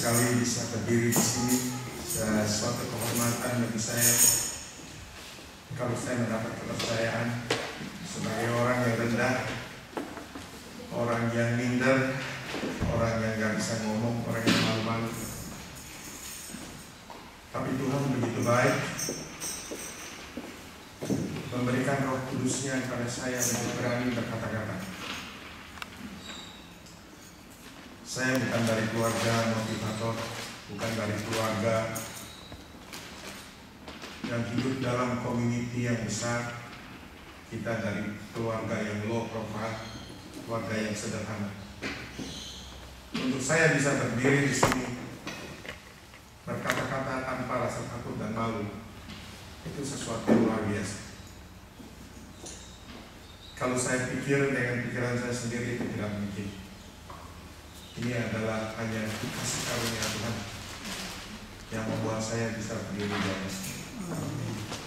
sekali bisa berdiri di sini. Suatu kehormatan bagi saya kalau saya mendapat kepercayaan sebagai orang yang rendah, orang yang minder, orang yang gak bisa ngomong, orang yang malu-malu. Tapi Tuhan begitu baik, memberikan Roh Kudus-Nya kepada saya untuk berani berkata-kata. Saya bukan dari keluarga motivator, bukan dari keluarga yang hidup dalam community yang besar. Kita dari keluarga yang low profile, keluarga yang sederhana. Untuk saya bisa berdiri di sini, berkata-kata tanpa rasa takut dan malu, itu sesuatu yang luar biasa. Kalau saya pikir dengan pikiran saya sendiri, itu tidak mungkin. Ini adalah hanya kasih karunia Tuhan yang membuat saya bisa berdiri di atas.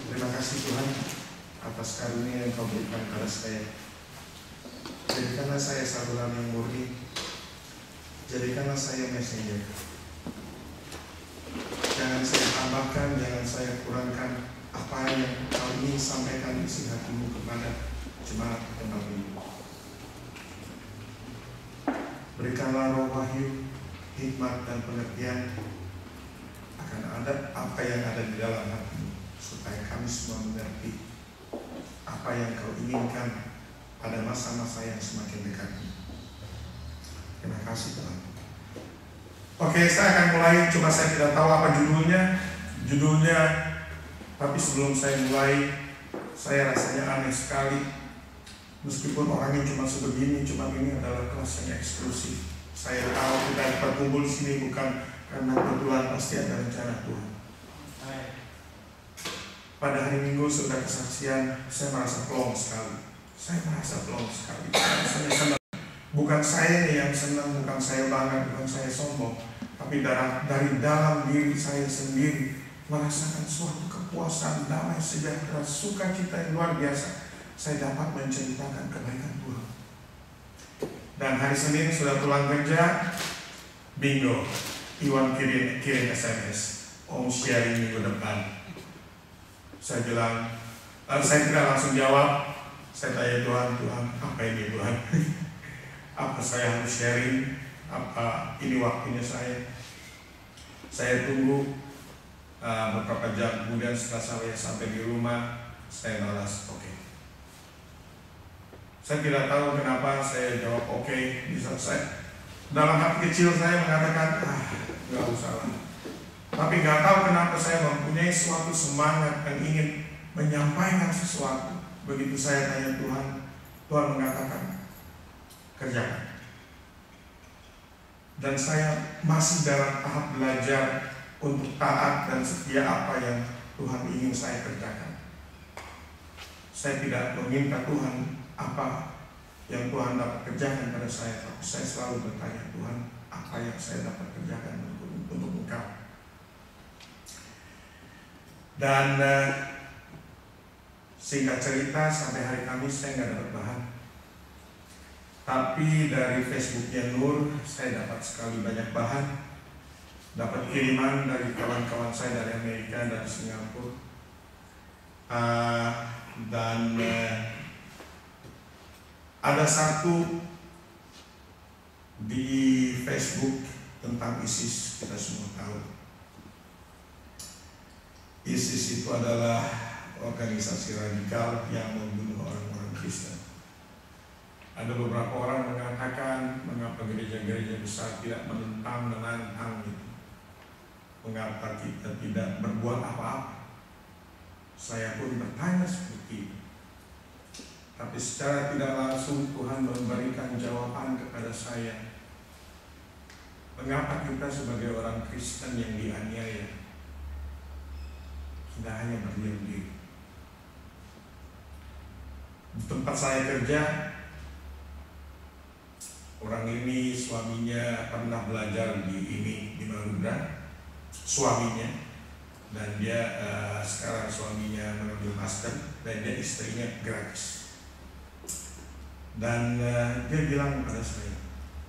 Terima kasih Tuhan atas karunia yang Kau berikan kepada saya. Jadikanlah saya saluran yang murni, jadikanlah saya messenger. Jangan saya tambahkan, jangan saya kurangkan apa yang Kau ingin sampaikan isi hatimu kepada jemaat tempat ini. Berikanlah roh wahyu, hikmat dan pengertian akan ada apa yang ada di dalam hatimu, supaya kami semua mengerti apa yang Kau inginkan pada masa-masa yang semakin dekat. Terima kasih Tuhan. Oke, saya akan mulai. Cuma saya tidak tahu apa judulnya, tapi sebelum saya mulai, saya rasanya aneh sekali. Meskipun orangnya cuma sebegini, cuma ini adalah kelas yang eksklusif. Saya tahu kita berkumpul di sini bukan karena kebetulan, pasti ada rencana Tuhan. Pada hari Minggu sudah kesaksian, saya merasa plong sekali. Saya senang. Bukan saya yang senang, bukan saya bangga, bukan saya sombong, tapi dari dalam diri saya sendiri merasakan suatu kepuasan, damai, sejahtera, sukacita yang luar biasa. Saya dapat menceritakan kebaikan Tuhan. Dan hari Senin sudah pulang kerja, bingo, Iwan kirim SMS, Om sharing minggu depan. Saya bilang, saya tidak langsung jawab. Saya tanya Tuhan, apa ini Tuhan? Apa saya harus sharing? Apa ini waktunya saya? Saya tunggu beberapa jam, kemudian setelah saya sampai di rumah, saya balas oke. Saya tidak tahu kenapa saya jawab oke. Bisa saya dalam hati kecil saya mengatakan nggak usah lah. Tapi nggak tahu kenapa saya mempunyai suatu semangat yang ingin menyampaikan sesuatu. Begitu saya tanya Tuhan mengatakan kerjakan. Dan saya masih dalam tahap belajar untuk taat dan setia apa yang Tuhan ingin saya kerjakan. Saya tidak meminta Tuhan apa yang Tuhan dapat kerjakan pada saya, tapi saya selalu bertanya, Tuhan, apa yang saya dapat kerjakan untuk Engkau. Dan singkat cerita, sampai hari Kamis saya nggak dapat bahan. Tapi dari Facebooknya Nur, saya dapat sekali banyak bahan. Dapat kiriman dari kawan-kawan saya dari Amerika, dari Singapura. Ada satu di Facebook tentang ISIS, kita semua tahu. ISIS itu adalah organisasi radikal yang membunuh orang-orang Kristen. Ada beberapa orang mengatakan, mengapa gereja-gereja besar tidak menentang itu? Mengapa kita tidak berbuat apa-apa? Saya pun bertanya seperti itu. Tapi secara tidak langsung Tuhan memberikan jawaban kepada saya. Mengapa kita sebagai orang Kristen yang dianiaya, kita hanya berdiam diri? Di tempat saya kerja, orang ini suaminya pernah belajar di Marunda, suaminya, dan dia sekarang suaminya mengambil master dan dia istrinya gratis. Dan dia bilang kepada saya,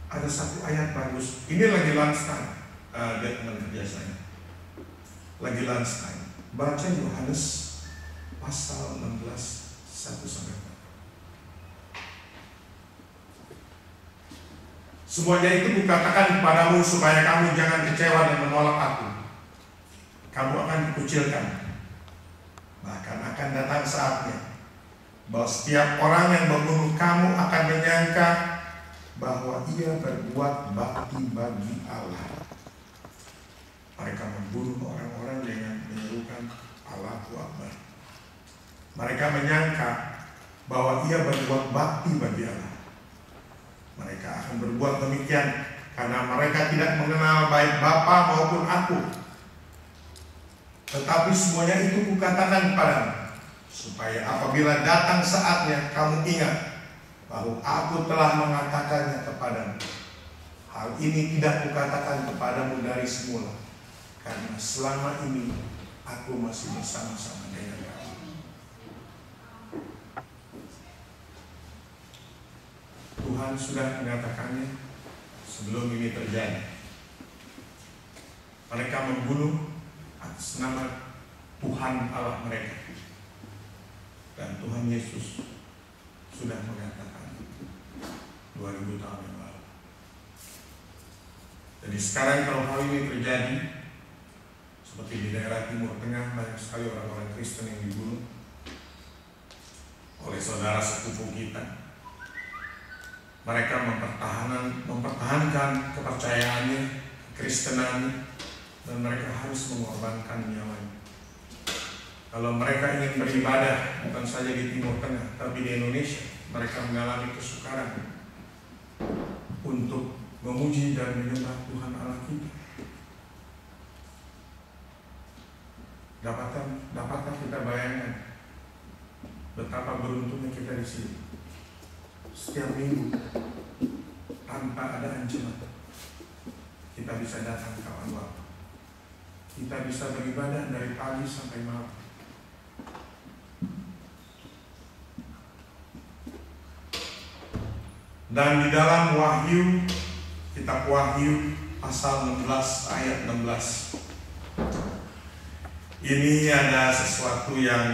ada satu ayat bagus, ini lagi lunchtime, dia teman kerja saya lagi lunch time, baca Yohanes pasal 16 1-4. Semuanya itu kukatakan kepadamu supaya kamu jangan kecewa dan menolak aku. Kamu akan dikucilkan. Bahkan akan datang saatnya bahwa setiap orang yang membunuh kamu akan menyangka bahwa ia berbuat bakti bagi Allah. Mereka membunuh orang-orang dengan menyerukan Allahu Akbar. Mereka menyangka bahwa ia berbuat bakti bagi Allah. Mereka akan berbuat demikian karena mereka tidak mengenal baik Bapa maupun aku. Tetapi semuanya itu kukatakan kepadamu, supaya apabila datang saatnya kamu ingat bahwa aku telah mengatakannya kepadamu. Hal ini tidak kukatakan kepadamu dari semula, karena selama ini aku masih bersama-sama dengan kamu. Tuhan sudah mengatakannya sebelum ini terjadi. Mereka membunuh atas nama Tuhan Allah mereka. Dan Tuhan Yesus sudah mengatakan 2000 tahun yang lalu. Jadi sekarang kalau hal ini terjadi, seperti di daerah Timur Tengah, banyak sekali orang-orang Kristen yang dibunuh oleh saudara sepupu kita. Mereka mempertahankan kepercayaannya, kekristenannya, dan mereka harus mengorbankan nyawanya. Kalau mereka ingin beribadah bukan saja di Timur Tengah, tapi di Indonesia, mereka mengalami kesukaran untuk memuji dan menyembah Tuhan Allah kita. Dapatkah kita bayangkan betapa beruntungnya kita di sini? Setiap minggu tanpa ada ancaman kita bisa datang kapan waktu. Kita bisa beribadah dari pagi sampai malam. Dan di dalam Wahyu, kitab Wahyu pasal 16 ayat 16, ini ada sesuatu yang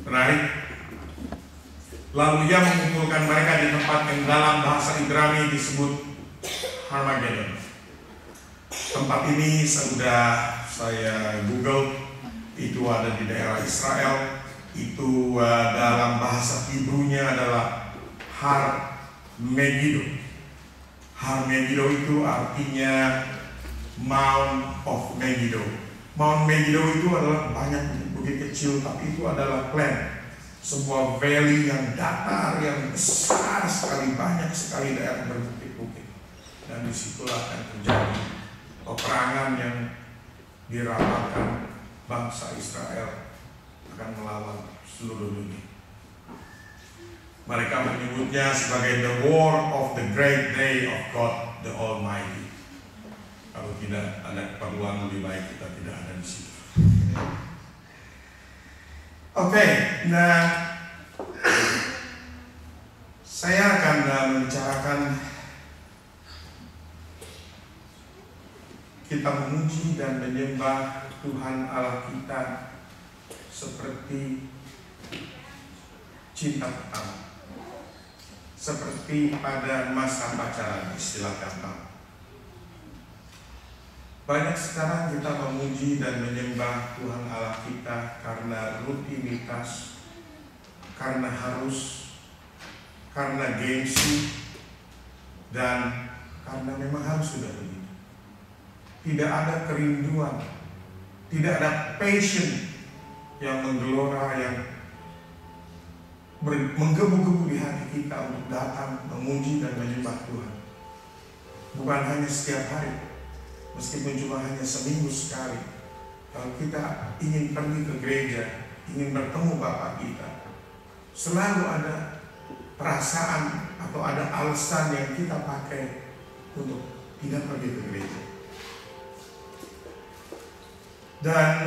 menarik. Lalu ia mengumpulkan mereka di tempat yang dalam bahasa Ibrani disebut Harmageddon. Tempat ini sudah saya Google, itu ada di daerah Israel. Itu dalam bahasa Hebrew-nya adalah Har Megiddo. Har Megiddo itu artinya Mount of Megiddo. Mount Megiddo itu adalah banyak bukit kecil, tapi itu adalah plain. Sebuah valley yang datar, yang besar sekali, banyak sekali daerah berbukit-bukit. Dan disitulah akan terjadi peperangan yang diramalkan bangsa Israel akan melawan seluruh dunia. Mereka menyebutnya sebagai the war of the great day of God the Almighty. Kalau tidak ada keperluan lebih baik kita tidak ada di situ. Oke, nah saya akan membicarakan kita memuji dan menyembah Tuhan Allah kita seperti cinta pertama, seperti pada masa pacaran, istilah gampang. Banyak sekarang kita memuji dan menyembah Tuhan Allah kita karena rutinitas, karena harus, karena gengsi, dan karena memang harus sudah begitu. Tidak ada kerinduan, tidak ada passion yang menggelora, yang menggebu-gebu di hati kita untuk datang memuji dan menyembah Tuhan. Bukan hanya setiap hari, meskipun cuma hanya seminggu sekali. Kalau kita ingin pergi ke gereja, ingin bertemu Bapa kita, selalu ada perasaan atau ada alasan yang kita pakai untuk tidak pergi ke gereja. Dan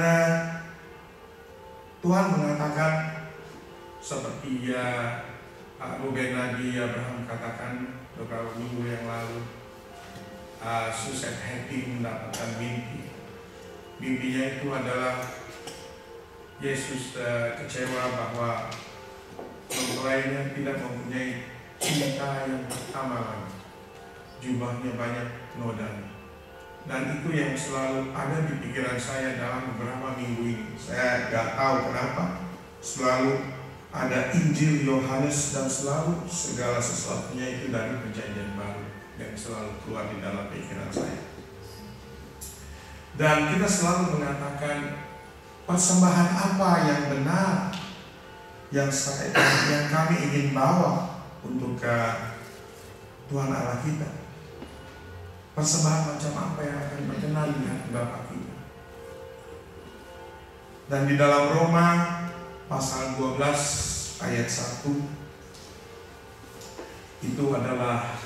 Tuhan mengatakan seperti Pak Ruben Nadi Abraham katakan beberapa minggu yang lalu, Susan Hattie mendapatkan mimpi. Mimpinya itu adalah Yesus kecewa bahwa mempelainya tidak mempunyai cinta yang pertama lagi. Jubahnya banyak noda. Dan itu yang selalu ada di pikiran saya dalam beberapa minggu ini. Saya gak tahu kenapa selalu ada Injil Yohanes dan selalu segala sesuatunya itu dari Perjanjian Baru yang selalu keluar di dalam pikiran saya. Dan kita selalu mengatakan persembahan apa yang benar yang kami ingin bawa untuk Tuhan Allah kita. Persembahan macam apa yang akan berkenan di hati Bapa kita. Dan di dalam Roma pasal 12 ayat 1 itu adalah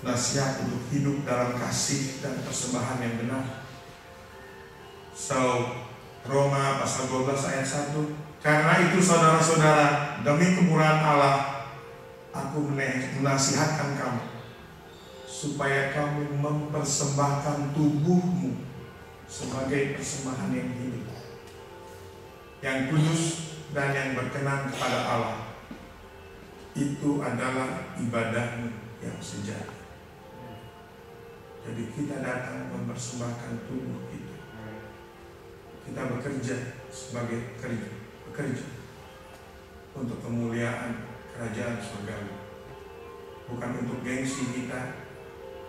nasihat untuk hidup dalam kasih dan persembahan yang benar. So, Roma pasal 12 ayat 1, karena itu saudara-saudara, demi kemurahan Allah, aku menasihatkan kamu supaya kamu mempersembahkan tubuhmu sebagai persembahan yang hidup, yang kudus dan yang berkenan kepada Allah. Itu adalah ibadahmu yang sejati. Jadi kita datang mempersembahkan tubuh kita. Kita bekerja sebagai pekerja untuk kemuliaan kerajaan surga, bukan untuk gengsi kita,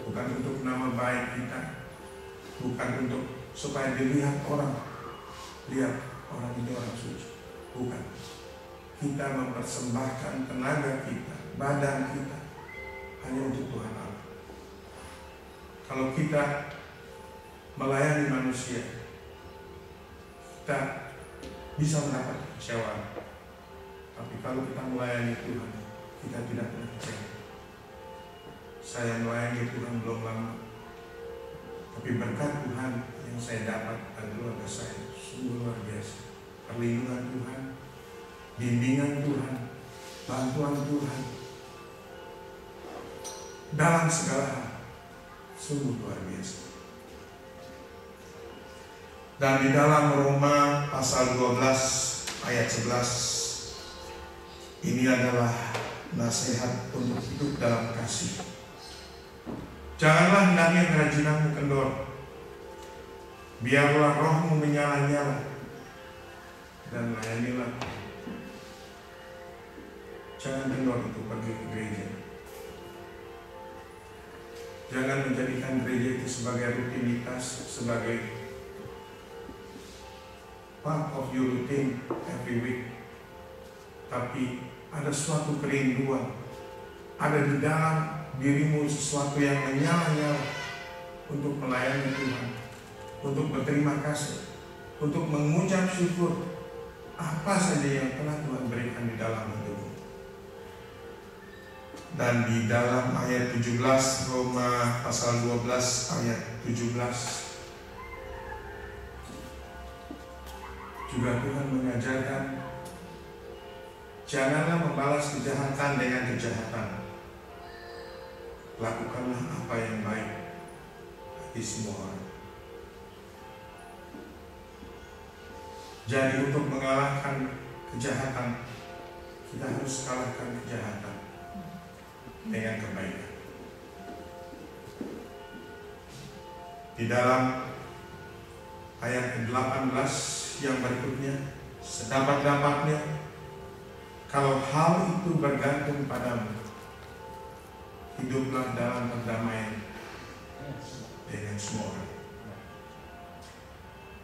bukan untuk nama baik kita, bukan untuk supaya dilihat orang, lihat orang ini orang suci. Bukan. Kita mempersembahkan tenaga kita, badan kita hanya untuk Tuhan Allah. Kalau kita melayani manusia, kita bisa mendapat kekecewaan. Tapi kalau kita melayani Tuhan, kita tidak pernah kecewa. Saya melayani Tuhan belum lama, tapi berkat Tuhan yang saya dapat dan keluarga saya sungguh luar biasa. Perlindungan Tuhan, bimbingan Tuhan, bantuan Tuhan dalam segala hal sungguh luar biasa. Dan di dalam Roma pasal 12 ayat 11, ini adalah nasihat untuk hidup dalam kasih. Janganlah hendaknya kerajinanmu kendor, biarlah rohmu menyala-nyala, dan layanilah. Jangan kendor itu pergi ke gereja. Jangan menjadikan gereja itu sebagai rutinitas, sebagai part of your routine every week. Tapi ada suatu kerinduan, ada di dalam dirimu sesuatu yang menyala-nyala untuk melayani Tuhan, untuk berterima kasih, untuk mengucap syukur apa saja yang telah Tuhan berikan di dalam hidupmu. Dan di dalam ayat 17, Roma pasal 12 ayat 17, juga Tuhan mengajarkan, janganlah membalas kejahatan dengan kejahatan. Lakukanlah apa yang baik bagi semua orang. Jadi untuk mengalahkan kejahatan, kita harus kalahkan kejahatan dengan kebaikan. Di dalam ayat ke-18 yang berikutnya, sedapat-dapatnya kalau hal itu bergantung padamu, hiduplah dalam perdamaian dengan semua orang.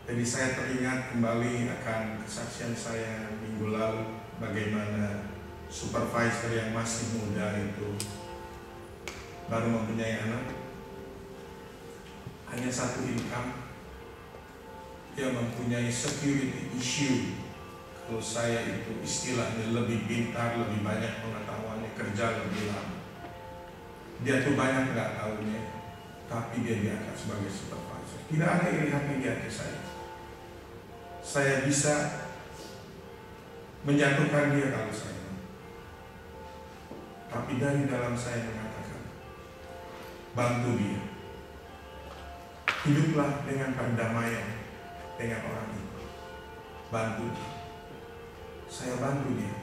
Jadi saya teringat kembali akan kesaksian saya minggu lalu, bagaimana supervisor yang masih muda itu baru mempunyai anak, hanya satu income, dia mempunyai security issue. Kalau saya itu istilahnya lebih pintar, lebih banyak pengetahuannya, kerja lebih lama. Dia tuh banyak nggak tahunya, tapi dia diangkat sebagai supervisor. Tidak ada iri hati di hati saya. Saya bisa menjatuhkan dia kalau saya mau. Tapi dari dalam saya mengatakan, bantu dia, hiduplah dengan perdamaian dengan orang itu. Bantu dia. Saya bantu dia.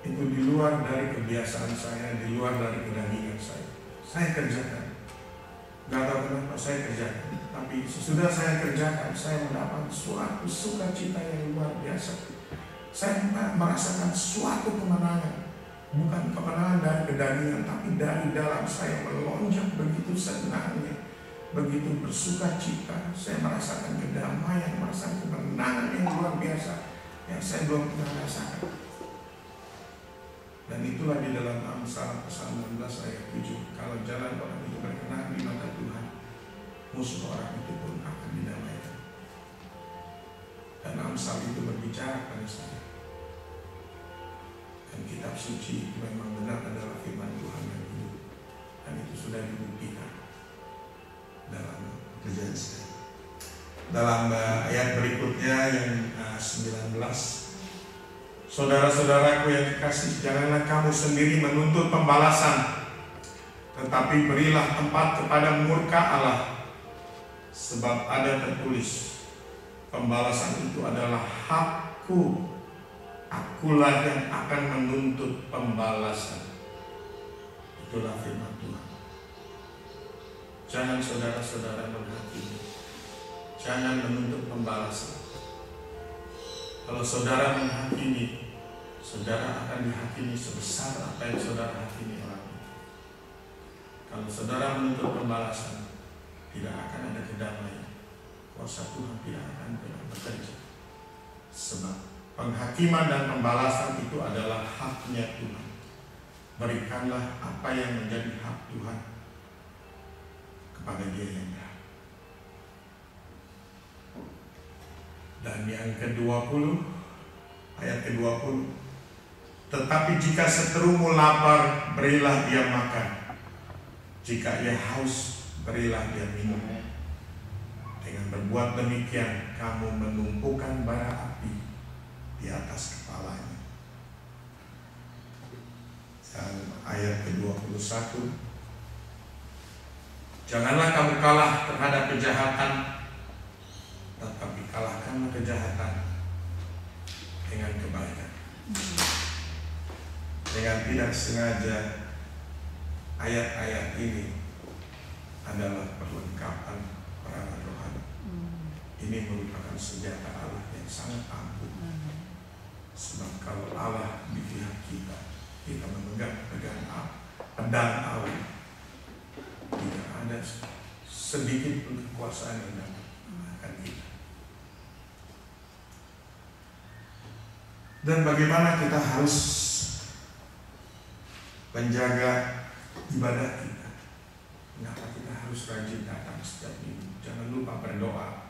Itu di luar dari kebiasaan saya, di luar dari kedagingan saya. Saya kerjakan. Gak tahu kenapa saya kerjakan. Tapi sesudah saya kerjakan, saya mendapat suatu sukacita yang luar biasa. Saya merasakan suatu kemenangan. Bukan kemenangan dari kedagingan, tapi dari dalam saya melonjak begitu senangnya, begitu bersukacita. Saya merasakan kedamaian, merasakan kemenangan yang luar biasa yang saya belum pernah rasakan. Dan itulah di dalam Amsal pasal 16 ayat 7. Kalau jalan orang itu berkenan di mata Tuhan, musuh orang itu pun akan didamaikan. Dan Amsal itu berbicara pada saya. Dan kitab suci itu memang benar adalah firman Tuhan yang hidup. Dan itu sudah dibuktikan dalam perjanjian. Dalam ayat berikutnya yang 19, saudara-saudaraku yang dikasih, janganlah kamu sendiri menuntut pembalasan, tetapi berilah tempat kepada murka Allah, sebab ada tertulis, pembalasan itu adalah hakku, akulah yang akan menuntut pembalasan. Itulah firman Tuhan. Jangan saudara-saudara menghakimi, jangan menuntut pembalasan. Kalau saudara menghakimi, saudara akan dihakimi sebesar apa yang saudara hakimi orang itu. Kalau saudara menuntut pembalasan, tidak akan ada kedamaian. Kuasa Tuhan tidak akan pernah bekerja. Sebab penghakiman dan pembalasan itu adalah haknya Tuhan. Berikanlah apa yang menjadi hak Tuhan kepada dia yang berhak. Dan yang ke-20, ayat ke-20, tetapi jika seterumu lapar, berilah dia makan. Jika ia haus, berilah dia minum. Dengan berbuat demikian, kamu menumpukan bara api di atas kepalanya. Dan ayat ke-21, janganlah kamu kalah terhadap kejahatan, tetapi kalahkanlah kejahatan dengan kebaikan. Dengan tidak sengaja, ayat-ayat ini adalah perlengkapan perangan rohani. Ini merupakan senjata Allah yang sangat ampuh. Sebab kalau Allah di pihak kita, kita memegang pedang Allah, tidak ada sedikit pun kekuasaan yang dapat mengalahkan kita. Dan bagaimana kita harus menjaga ibadah kita? Kenapa kita harus rajin datang setiap minggu? Jangan lupa berdoa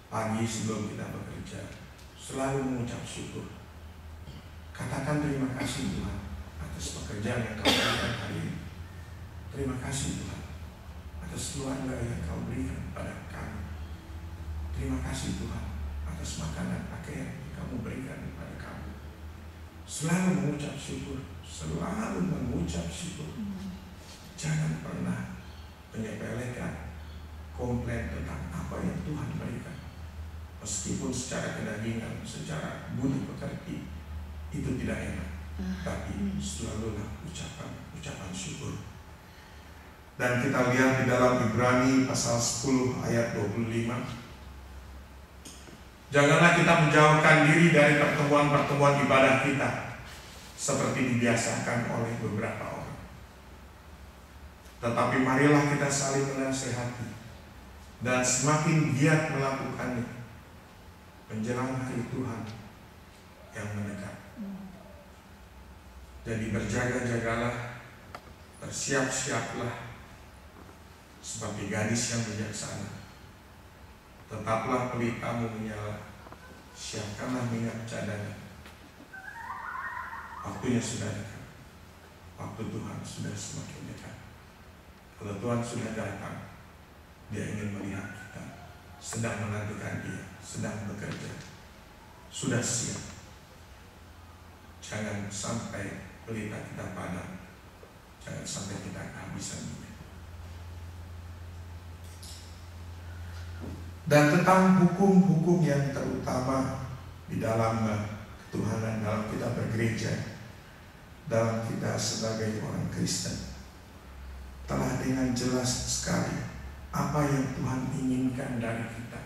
pagi sebelum kita bekerja. Selalu mengucap syukur. Katakan terima kasih Tuhan atas pekerjaan yang Kau berikan hari ini. Terima kasih Tuhan atas keluarga yang Kau berikan pada kami. Terima kasih Tuhan atas makanan pakaian yang Kamu berikan kepada kami. Selalu mengucap syukur, selalu mengucap syukur. Jangan pernah menyepelekan, komplain tentang apa yang Tuhan berikan. Meskipun secara kedagingan, secara budi pekerti itu tidak enak, tapi selalulah ucapan syukur. Dan kita lihat di dalam Ibrani pasal 10 ayat 25. Janganlah kita menjauhkan diri dari pertemuan-pertemuan ibadah kita seperti dibiasakan oleh beberapa orang. Tetapi marilah kita saling menasehati dan semakin giat melakukannya menjelang hari Tuhan yang mendekat. Jadi berjaga-jagalah, bersiap-siaplah seperti gadis yang bijaksana. Tetaplah pelitamu menyala, siapkanlah minyak cadangan. Waktunya sudah dekat. Waktu Tuhan sudah semakin dekat. Kalau Tuhan sudah datang, Dia ingin melihat kita sedang menantikan Dia, sedang bekerja, sudah siap. Jangan sampai pelita kita padam, jangan sampai kita kehabisan minyak. dan tentang hukum-hukum yang terutama di dalam ketuhanan, dalam kita bergereja, dalam kita sebagai orang Kristen. Telah dengan jelas sekali apa yang Tuhan inginkan dari kita.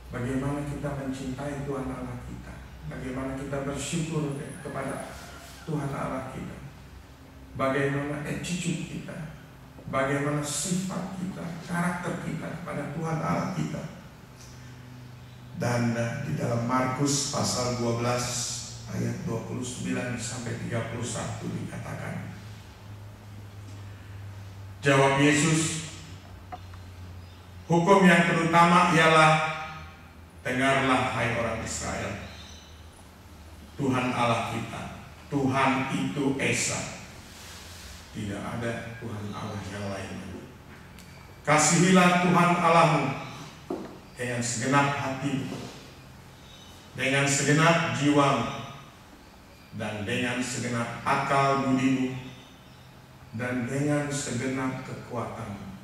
Bagaimana kita mencintai Tuhan Allah kita, bagaimana kita bersyukur kepada Tuhan Allah kita, bagaimana attitude kita, bagaimana sifat kita, karakter kita kepada Tuhan Allah kita. Dan di dalam Markus pasal 12 ayat 29 sampai 31 dikatakan, jawab Yesus, hukum yang terutama ialah, dengarlah hai orang Israel, Tuhan Allah kita, Tuhan itu Esa, tidak ada Tuhan Allah yang lain. Kasihilah Tuhan Allahmu dengan segenap hati, dengan segenap jiwamu, dan dengan segenap akal budimu, dan dengan segenap kekuatanmu.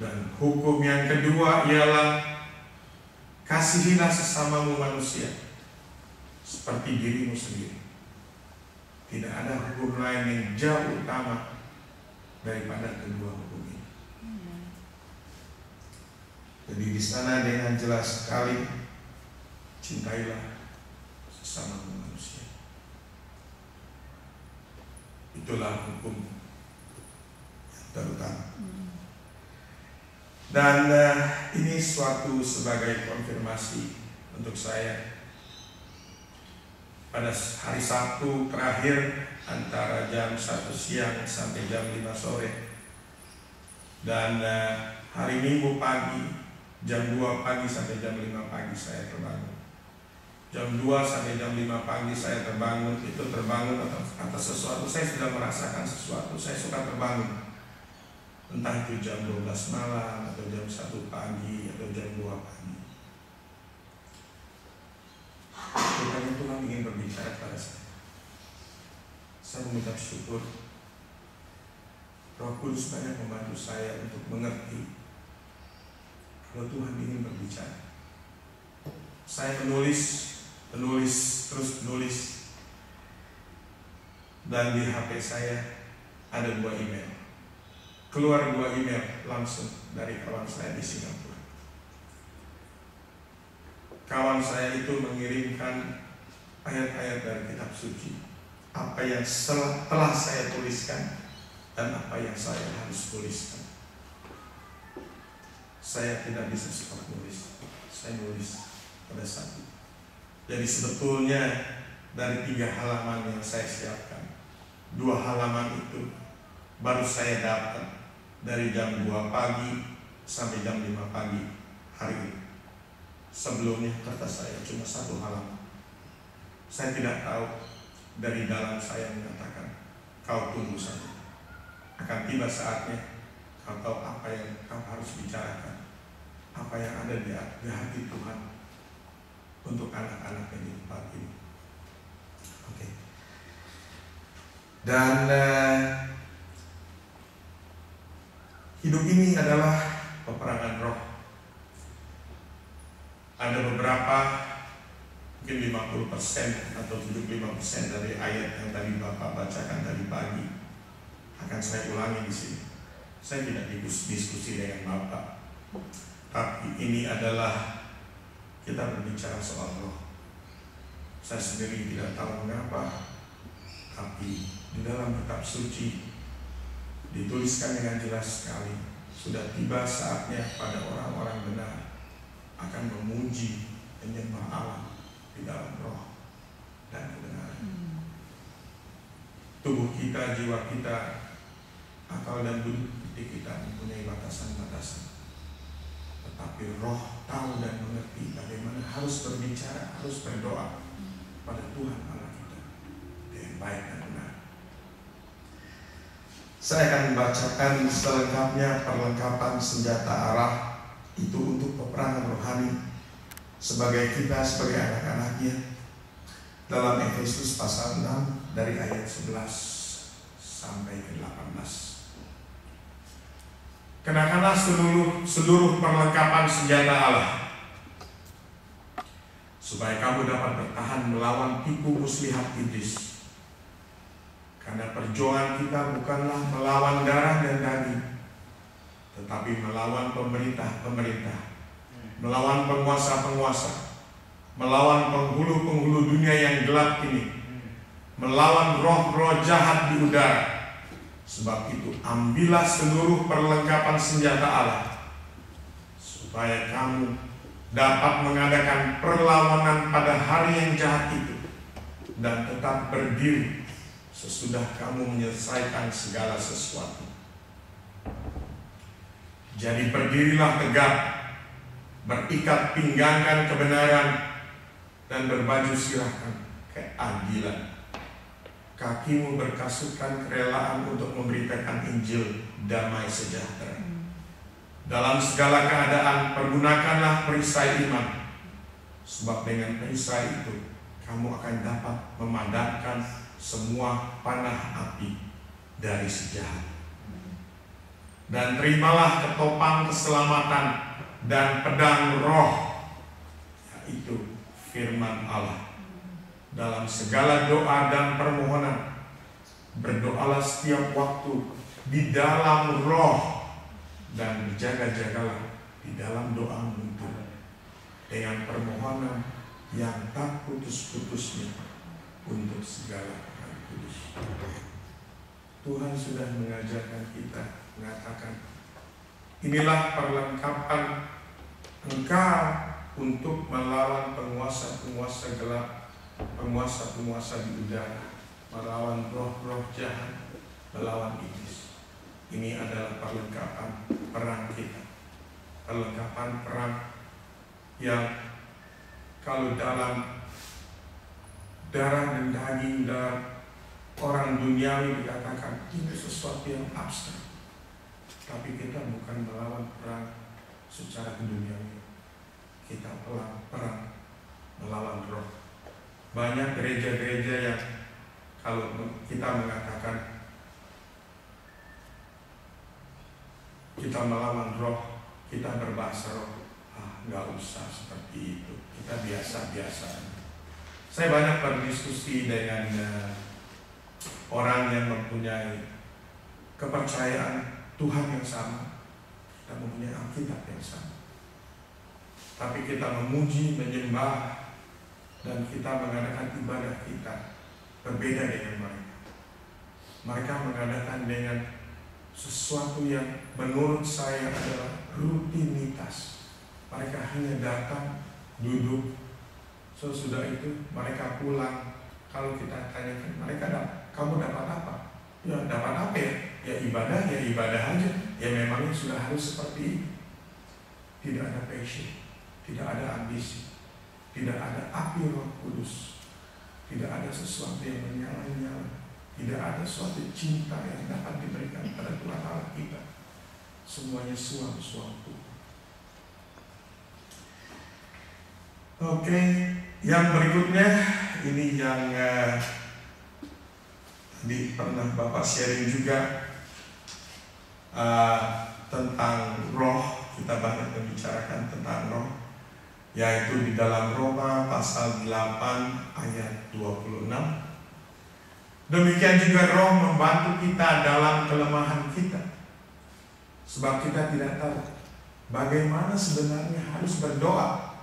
Dan hukum yang kedua ialah, kasihilah sesamamu manusia seperti dirimu sendiri. Tidak ada hukum lain yang jauh utama daripada kedua hukum ini. Jadi di sana dengan jelas sekali, cintailah sesamamu manusia. Itulah hukum yang terutama. Dan ini suatu sebagai konfirmasi untuk saya. Pada hari Sabtu terakhir antara jam 1 siang sampai jam 5 sore, dan hari Minggu pagi jam 2 pagi sampai jam 5 pagi saya terbangun. Jam 2 sampai jam 5 pagi saya terbangun. Itu terbangun atas sesuatu, saya sudah merasakan sesuatu, saya suka terbangun. Entah itu jam 12 malam atau jam 1 pagi atau jam 2 pagi. Rupanya Tuhan ingin berbicara kepada saya. Saya mengucap syukur Roh Kudus banyak membantu saya untuk mengerti kalau Tuhan ingin berbicara. Saya menulis, terus menulis, dan di HP saya ada 2 email. Keluar 2 email langsung dari kawan saya di Singapura. Kawan saya itu mengirimkan ayat-ayat dari kitab suci, apa yang telah saya tuliskan dan apa yang saya harus tuliskan. Saya tidak bisa cepat nulis, saya nulis pada saat itu. Jadi sebetulnya dari 3 halaman yang saya siapkan, 2 halaman itu baru saya dapat dari jam 2 pagi sampai jam 5 pagi hari ini. Sebelumnya kertas saya cuma 1 halaman. Saya tidak tahu, dari dalam saya mengatakan, kau tunggu saja. Akan tiba saatnya kau tahu apa yang kau harus bicarakan, apa yang ada di hati Tuhan untuk anak-anak yang di tempat ini. Oke. Dan hidup ini adalah peperangan roh. Ada beberapa, mungkin 50% atau 75% dari ayat yang tadi Bapak bacakan tadi pagi akan saya ulangi di sini. Saya tidak diskusi dengan Bapak, tapi ini adalah kita berbicara soal roh. Saya sendiri tidak tahu mengapa, tapi di dalam kitab suci dituliskan dengan jelas sekali, sudah tiba saatnya pada orang-orang benar akan memuji menyembah Allah di dalam roh dan kebenaran. Tubuh kita, jiwa kita, akal dan budi kita mempunyai batasan-batasan, tetapi roh tahu dan mengerti bagaimana harus berbicara, harus berdoa pada Tuhan Allah kita dengan baik dan benar. Saya akan membacakan selengkapnya perlengkapan senjata Allah itu untuk peperangan rohani sebagai kita sebagai anak-anaknya dalam Efesus pasal 6 dari ayat 11 sampai ke 18. Kenakanlah seluruh perlengkapan senjata Allah, supaya kamu dapat bertahan melawan tipu muslihat iblis. Karena perjuangan kita bukanlah melawan darah dan daging, tetapi melawan pemerintah-pemerintah, melawan penguasa-penguasa, melawan penghulu-penghulu dunia yang gelap ini, melawan roh-roh jahat di udara. Sebab itu ambillah seluruh perlengkapan senjata Allah, supaya kamu dapat mengadakan perlawanan pada hari yang jahat itu, dan tetap berdiri sesudah kamu menyelesaikan segala sesuatu. Jadi berdirilah tegak, berikat pinggangkan kebenaran, dan berbaju sirahkan keadilan. Kakimu berkasutkan kerelaan untuk memberitakan Injil damai sejahtera. Dalam segala keadaan pergunakanlah perisai iman, sebab dengan perisai itu kamu akan dapat memadamkan semua panah api dari si jahat. Dan terimalah ketopang keselamatan dan pedang roh, yaitu firman Allah. Dalam segala doa dan permohonan, berdoalah setiap waktu di dalam roh, dan berjaga-jagalah di dalam doamu itu dengan permohonan yang tak putus-putusnya untuk segala orang kudus. Tuhan sudah mengajarkan kita, mengatakan, inilah perlengkapan engkau untuk melawan penguasa-penguasa gelap, penguasa-penguasa di udara, melawan roh-roh jahat, melawan iblis. Ini adalah perlengkapan perang kita. Perlengkapan perang yang kalau dalam darah dan daging dan orang duniawi dikatakan ini sesuatu yang abstrak. Tapi kita bukan melawan perang secara duniawi. Kita perang melawan roh. Banyak gereja-gereja yang kalau kita mengatakan kita melawan roh, kita berbahasa roh, nggak usah seperti itu. Kita biasa-biasa. Saya banyak berdiskusi dengan orang yang mempunyai kepercayaan Tuhan yang sama, kita mempunyai Alkitab yang sama. Tapi kita memuji, menyembah, dan kita mengadakan ibadah kita berbeda dengan mereka. Mereka mengadakan dengan sesuatu yang menurut saya adalah rutinitas. Mereka hanya datang, duduk, sesudah itu mereka pulang. Kalau kita tanyakan mereka, kamu dapat apa? Ya dapat apa ya? Ya ibadah aja. Ya memangnya sudah harus seperti ini. Tidak ada passion, tidak ada ambisi, tidak ada api Roh Kudus, tidak ada sesuatu yang menyala-nyala, tidak ada suatu cinta yang dapat diberikan pada Tuhan Allah kita. Semuanya suam-suamku. Oke, yang berikutnya ini yang tadi pernah Bapak sharing juga tentang roh. Kita banyak membicarakan tentang roh, yaitu di dalam Roma pasal 8 ayat 26. Demikian juga roh membantu kita dalam kelemahan kita, sebab kita tidak tahu bagaimana sebenarnya harus berdoa,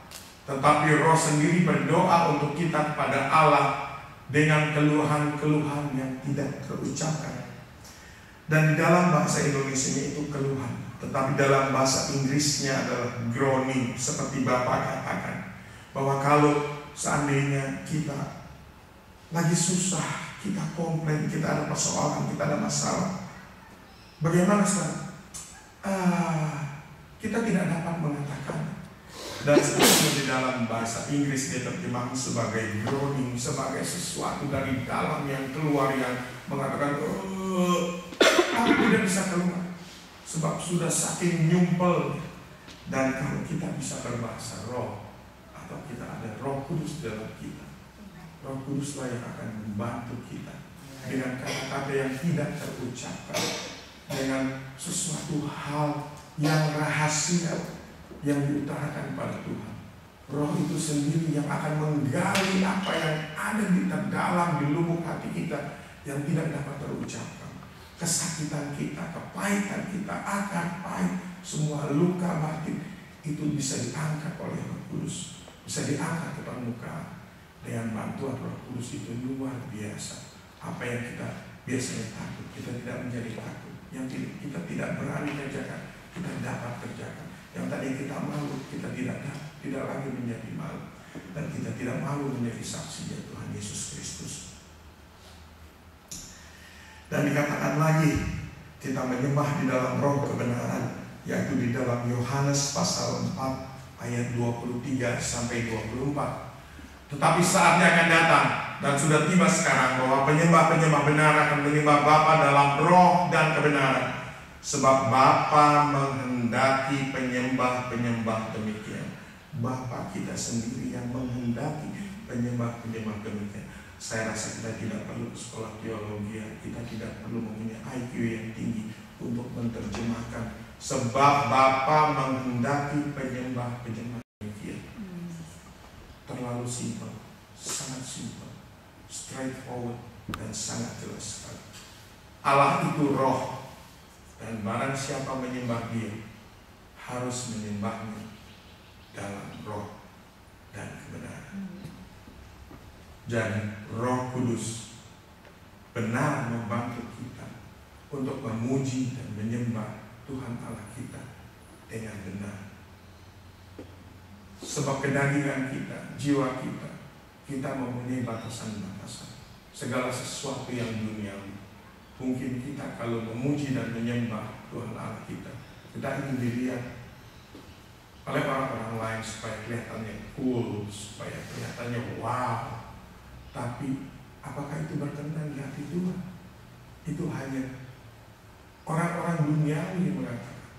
tetapi roh sendiri berdoa untuk kita kepada Allah dengan keluhan-keluhan yang tidak terucapkan. Dan di dalam bahasa Indonesia itu keluhan, tetapi dalam bahasa Inggrisnya adalah groaning, seperti Bapak katakan, bahwa kalau seandainya kita lagi susah, kita komplain, kita ada persoalan, kita ada masalah, bagaimana sekarang? Kita tidak dapat mengatakan. Dan sebenarnya di dalam bahasa Inggris diterjemahkan sebagai groaning, sebagai sesuatu dari dalam yang keluar, yang mengatakan aku tidak bisa keluar sebab sudah saking nyumpel. Dan kalau kita bisa berbahasa roh, atau kita ada Roh Kudus dalam kita, Roh Kuduslah yang akan membantu kita dengan kata-kata yang tidak terucapkan. dengan sesuatu hal yang rahasia yang diutarakan pada Tuhan. Roh itu sendiri yang akan menggali apa yang ada di terdalam di lubuk hati kita yang tidak dapat terucapkan. Kesakitan kita, kepahitan kita, akar pahit, semua luka batin itu bisa diangkat oleh Roh Kudus, bisa diangkat ke permukaan. Dengan bantuan Roh Kudus itu luar biasa. Apa yang kita biasanya takut, kita tidak menjadi takut. Yang kita tidak berani kerjakan, kita dapat kerjakan. Yang tadi kita malu, kita tidak lagi menjadi malu. Dan kita tidak malu menjadi saksi dari Tuhan Yesus Kristus. Dan dikatakan lagi, kita menyembah di dalam roh kebenaran, yaitu di dalam Yohanes pasal 4 ayat 23 sampai 24. Tetapi saatnya akan datang dan sudah tiba sekarang bahwa penyembah-penyembah benar akan menyembah Bapa dalam roh dan kebenaran, sebab Bapa menghendaki penyembah-penyembah demikian. Bapa kita sendiri yang menghendaki penyembah-penyembah demikian. Saya rasa kita tidak perlu sekolah teologi, kita tidak perlu mempunyai IQ yang tinggi untuk menerjemahkan. Sebab Bapa menghendaki penyembah-penyembah demikian. Terlalu simpel, sangat simpel, straightforward, dan sangat jelas sekali. Allah itu roh, dan barang siapa menyembah Dia harus menyembahnya dalam roh dan kebenaran. Jadi Roh Kudus benar membantu kita untuk memuji dan menyembah Tuhan Allah kita dengan benar. Sebab kedagingan kita, jiwa kita mempunyai batasan-batasan. Segala sesuatu yang duniawi, mungkin kita kalau memuji dan menyembah Tuhan Allah kita ingin dilihat oleh orang-orang lain supaya kelihatannya cool, supaya kelihatannya wow. Tapi apakah itu berkenan di hati Tuhan? Itu hanya orang-orang duniawi yang mengatakan,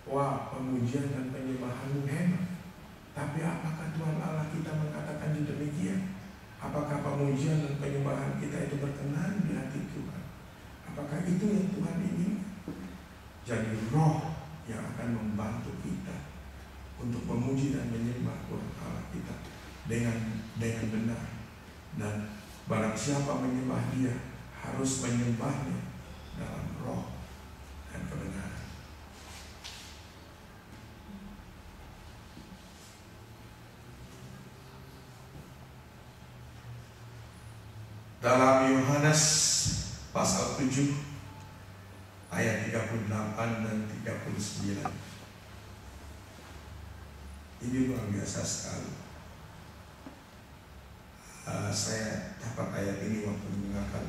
wah, pemujian dan penyembahanmu hebat. Tapi apakah Tuhan Allah kita mengatakan demikian? Apakah pemujian dan penyembahan kita itu berkenan di hati Tuhan? Apakah itu yang Tuhan inginkan? Jadi roh yang akan membantu kita untuk memuji dan menyembah Tuhan Allah kita dengan benar. Dan barang siapa menyembah Dia harus menyembahnya dalam roh dan kebenaran. Dalam Yohanes pasal 7 ayat 38 dan 39. Ini luar biasa sekali. Saya dapat ayat ini waktu mendengarkan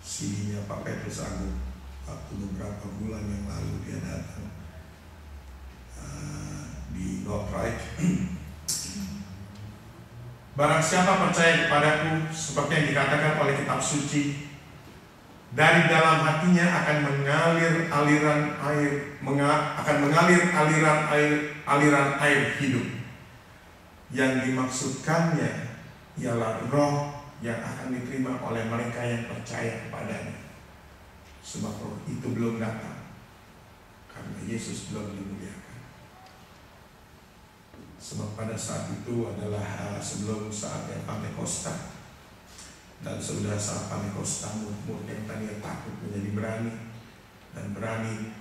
CD-nya Pak Petrus Agung waktu beberapa bulan yang lalu dia datang di Northright. Barang siapa percaya kepadaku, seperti yang dikatakan oleh kitab suci, dari dalam hatinya akan mengalir aliran air hidup. Yang dimaksudkannya ialah roh yang akan diterima oleh mereka yang percaya kepadanya. Sebab roh itu belum datang karena Yesus belum dimuliakan. Sebab pada saat itu adalah sebelum saat yang Pentakosta. Dan sudah saat Pentakosta, murid yang tadinya takut menjadi berani dan berani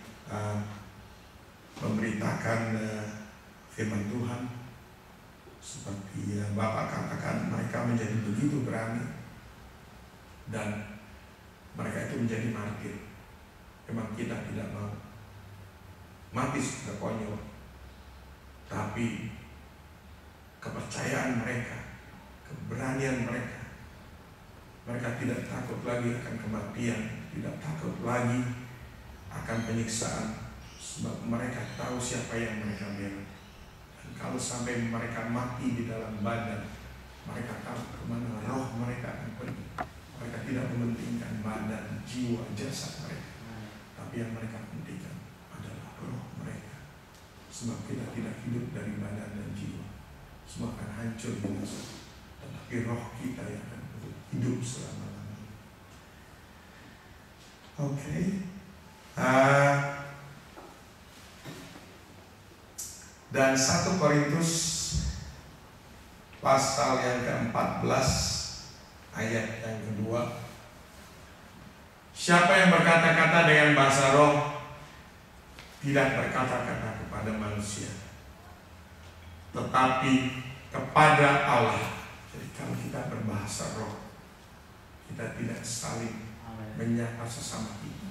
memberitakan firman Tuhan. Seperti yang Bapak katakan, mereka menjadi begitu berani dan mereka itu menjadi martir. Memang kita tidak mau mati secara konyol, tapi kepercayaan mereka, keberanian mereka tidak takut lagi akan kematian, tidak takut lagi akan penyiksaan, sebab mereka tahu siapa yang mereka bela. Dan kalau sampai mereka mati di dalam badan, mereka tahu kemana roh mereka akan pergi. Mereka tidak mementingkan badan, jiwa, jasad mereka, tapi yang mereka pentingkan adalah roh mereka. Sebab kita tidak hidup dari badan dan jiwa, semua akan hancur binasa, tetapi roh kita yang akan hidup selama-lamanya. Oke. Dan 1 Korintus pasal yang ke-14 ayat yang kedua. Siapa yang berkata-kata dengan bahasa roh tidak berkata-kata kepada manusia, tetapi kepada Allah. Jadi kalau kita berbahasa roh, kita tidak saling menyapa sesama kita,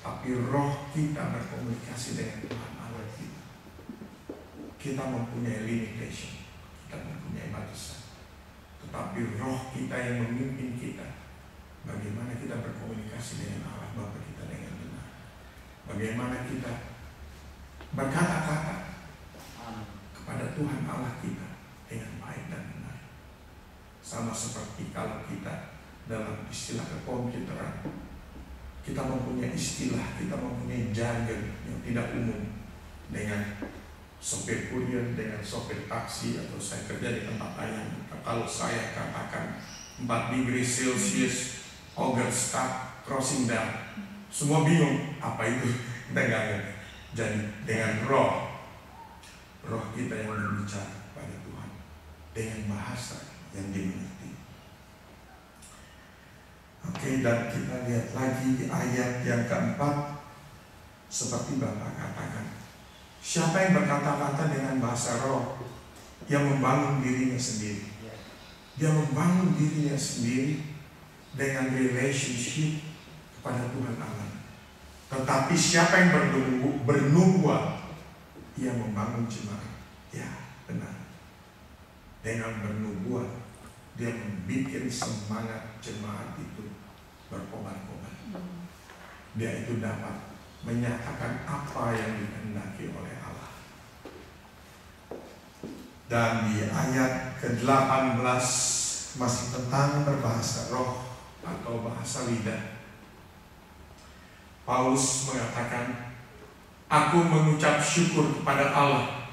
tapi roh kita berkomunikasi dengan Tuhan Allah kita. Kita mempunyai limitation, kita mempunyai batasan, tetapi roh kita yang memimpin kita. Bagaimana kita berkomunikasi dengan Allah Bapa kita dengan benar, bagaimana kita berkata-kata kepada Tuhan Allah kita dengan baik dan benar. Sama seperti kalau kita dalam istilah kekomputeran, kita mempunyai istilah, kita mempunyai jargon yang tidak umum dengan sopir kurier, dengan sopir taksi, atau saya kerja di tempat ayam. Kalau saya katakan 4 degree Celsius, August start, crossing down, semua bingung apa itu, kita nggak ngerti. Jadi dengan roh kita yang berbicara pada Tuhan dengan bahasa yang dimengerti. Oke, dan kita lihat lagi ayat yang keempat. Seperti Bapak katakan, siapa yang berkata-kata dengan bahasa roh, yang membangun dirinya sendiri. Dia membangun dirinya sendiri dengan relationship kepada Tuhan Allah. Tetapi siapa yang bernubuat, ia membangun jemaat. Ya, benar. Dengan bernubuat, dia membuat semangat jemaat itu berkobar-kobar. Dia itu dapat menyatakan apa yang dikehendaki oleh Allah. Dan di ayat ke-18 masih tentang berbahasa roh atau bahasa lidah. Paulus mengatakan, aku mengucap syukur kepada Allah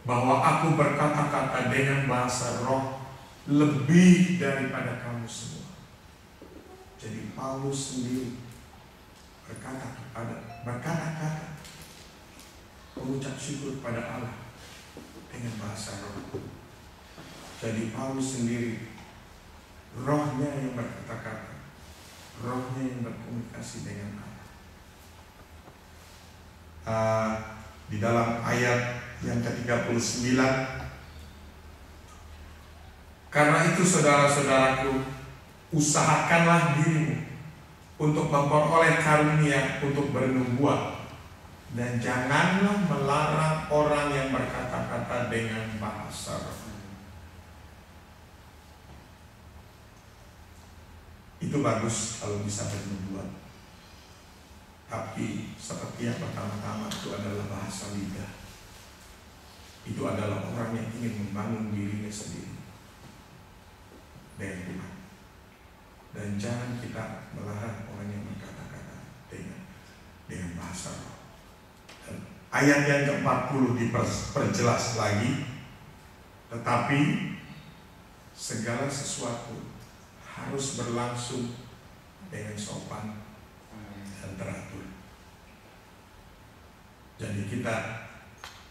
bahwa aku berkata-kata dengan bahasa roh lebih daripada kamu semua. Jadi Paulus sendiri berkata-kata, mengucap syukur kepada Allah dengan bahasa roh. Jadi Paulus sendiri, rohnya yang berkata-kata, rohnya yang berkomunikasi dengan Allah. Di dalam ayat yang ke-39, karena itu saudara-saudaraku, usahakanlah dirimu untuk memperoleh karunia untuk bernubuat, dan janganlah melarang orang yang berkata-kata dengan bahasa roh. Itu bagus kalau bisa bernubuat. Tapi seperti yang pertama-tama itu adalah bahasa lidah. Itu adalah orang yang ingin membangun dirinya sendiri dengan Tuhan. Dan jangan kita melarang orang yang berkata-kata dengan bahasa roh. Dan ayat yang ke-40 diperjelas lagi. Tetapi segala sesuatu harus berlangsung dengan sopan dan teratur. Jadi kita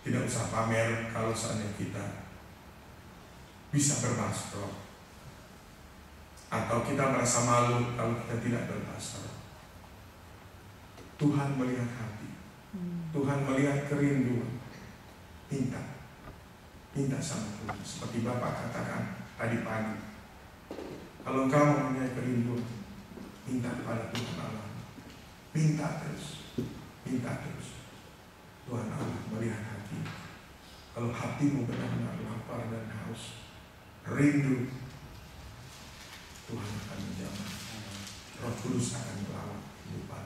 tidak usah pamer kalau seandainya kita bisa berbahasa roh, atau kita merasa malu kalau kita tidak berbahasa roh. Tuhan melihat hati, Tuhan melihat kerinduan. Minta sama Tuhan. Seperti Bapak katakan tadi pagi, kalau engkau mempunyai kerinduan, minta kepada Tuhan Allah. Minta terus. Tuhan Allah melihat hati. Kalau hatimu benar-benar lapar dan haus, rindu, Tuhan akan menjamah. Roh Kudus akan melawat kehidupan.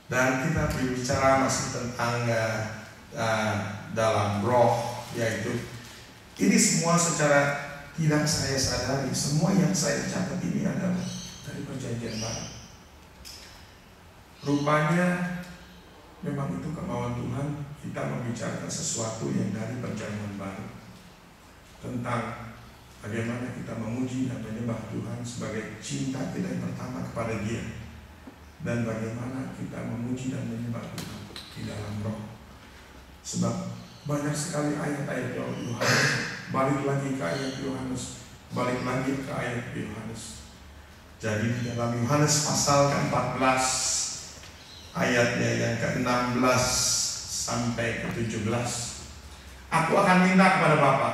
Dan kita berbicara masih tentang dalam roh, yaitu ini semua secara tidak saya sadari, semua yang saya catat ini adalah dari Perjanjian Baru. Rupanya memang itu kemauan Tuhan, kita membicarakan sesuatu yang dari Perjanjian Baru tentang Bagaimana kita memuji dan menyembah Tuhan sebagai cinta kita yang pertama kepada Dia, dan bagaimana kita memuji dan menyembah Tuhan di dalam roh. Sebab banyak sekali ayat-ayat Yohanes, balik lagi ke ayat Yohanes, balik lagi ke ayat Yohanes. Jadi di dalam Yohanes pasal ke-14 ayatnya yang ke-16 sampai ke-17, aku akan minta kepada Bapa,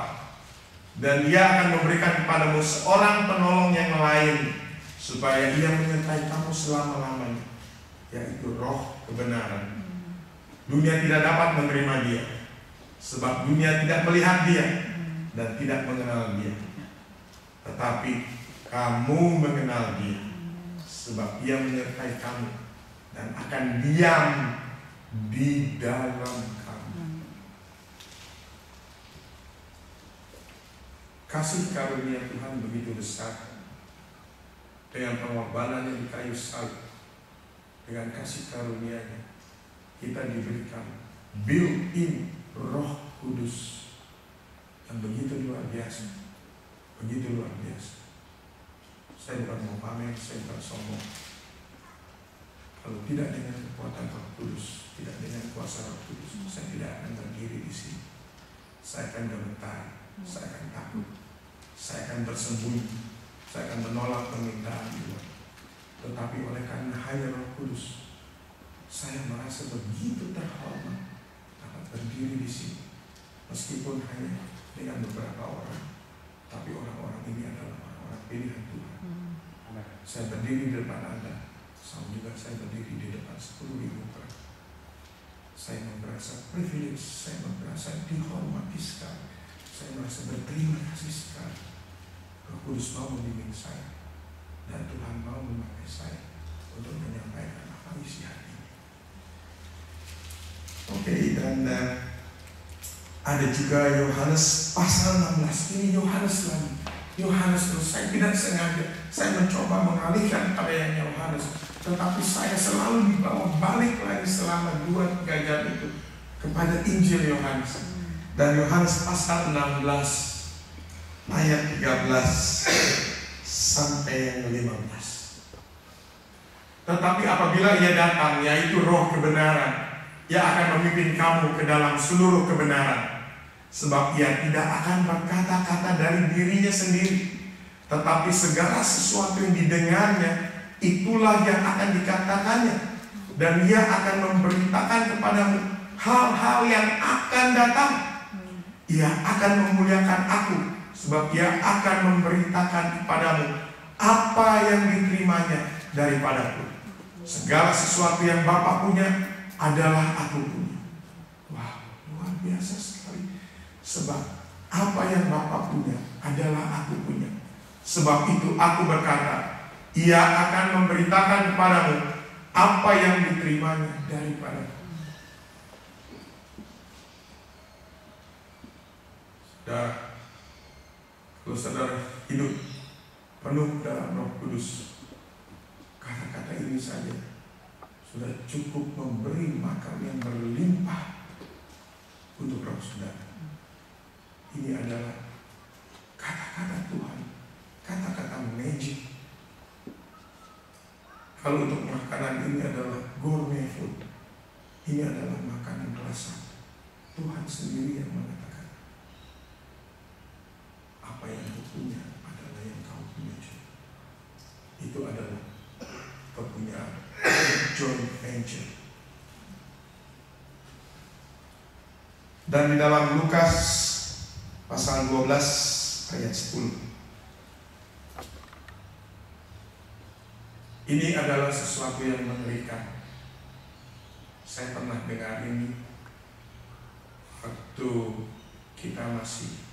dan Dia akan memberikan kepadamu seorang penolong yang lain, supaya Dia menyertai kamu selama-lamanya, yaitu Roh kebenaran. Dunia tidak dapat menerima Dia, sebab dunia tidak melihat Dia dan tidak mengenal Dia. Tetapi kamu mengenal Dia, sebab Dia menyertai kamu dan akan diam di dalam kamu. Kasih karunia Tuhan begitu besar, dengan pengorbanan yang di kayu salib. Dengan kasih karunia-Nya kita diberikan built-in Roh Kudus yang begitu luar biasa, begitu luar biasa. Saya bukan mau pamer, saya bukan sombong. Kalau tidak dengan kekuatan Roh Kudus, tidak dengan kuasa Roh Kudus, saya tidak akan berdiri di sini. Saya akan gemetar, saya akan takut, saya akan bersembunyi, saya akan menolak permintaan Tuhan. Tetapi oleh karena hanya Roh Kudus, saya merasa begitu terhormat dapat berdiri di sini. Meskipun hanya dengan beberapa orang, tapi orang-orang ini adalah orang-orang pilihan Tuhan. Saya berdiri di depan Anda, sama juga saya berdiri di depan 10.000 orang. Saya merasa privilege, saya merasa dihormati sekali, saya merasa berterima kasih sekali. Roh Kudus mau membimbing saya, dan Tuhan mau memakai saya untuk menyampaikan apa isi hati. Oke, dan ada juga Yohanes pasal 16. Ini Yohanes lagi, Yohanes terus. Saya tidak sengaja, saya mencoba mengalihkan pada yang Yohanes, tetapi saya selalu dibawa balik lagi selama 2-3 jam itu kepada Injil Yohanes. Dan Yohanes pasal 16 ayat 13 sampai yang 15. Tetapi apabila Ia datang, yaitu Roh kebenaran, Ia akan memimpin kamu ke dalam seluruh kebenaran. Sebab Ia tidak akan berkata-kata dari dirinya sendiri, tetapi segala sesuatu yang didengarnya, itulah yang akan dikatakannya. Dan Ia akan memberitakan kepadamu hal-hal yang akan datang. Ia akan memuliakan aku, sebab Ia akan memberitakan kepadamu apa yang diterimanya daripadaku. Segala sesuatu yang Bapa punya adalah aku punya. Wah, luar biasa sekali. Sebab apa yang Bapa punya adalah aku punya. Sebab itu aku berkata, Ia akan memberitakan kepadamu apa yang diterimanya daripadaku. Kalau saudara hidup penuh dalam Roh Kudus, kata-kata ini saja sudah cukup memberi makan yang berlimpah untuk roh saudara. Ini adalah kata-kata Tuhan, kata-kata magic. Kalau untuk makanan ini adalah gourmet food, ini adalah makanan rasa. Tuhan sendiri yang mengatakan, apa yang kau punya adalah yang kau punya juga. Itu adalah kepunyaan, joint venture. Dan di dalam Lukas pasal 12 ayat 10, ini adalah sesuatu yang mengerikan. Saya pernah dengar ini waktu kita masih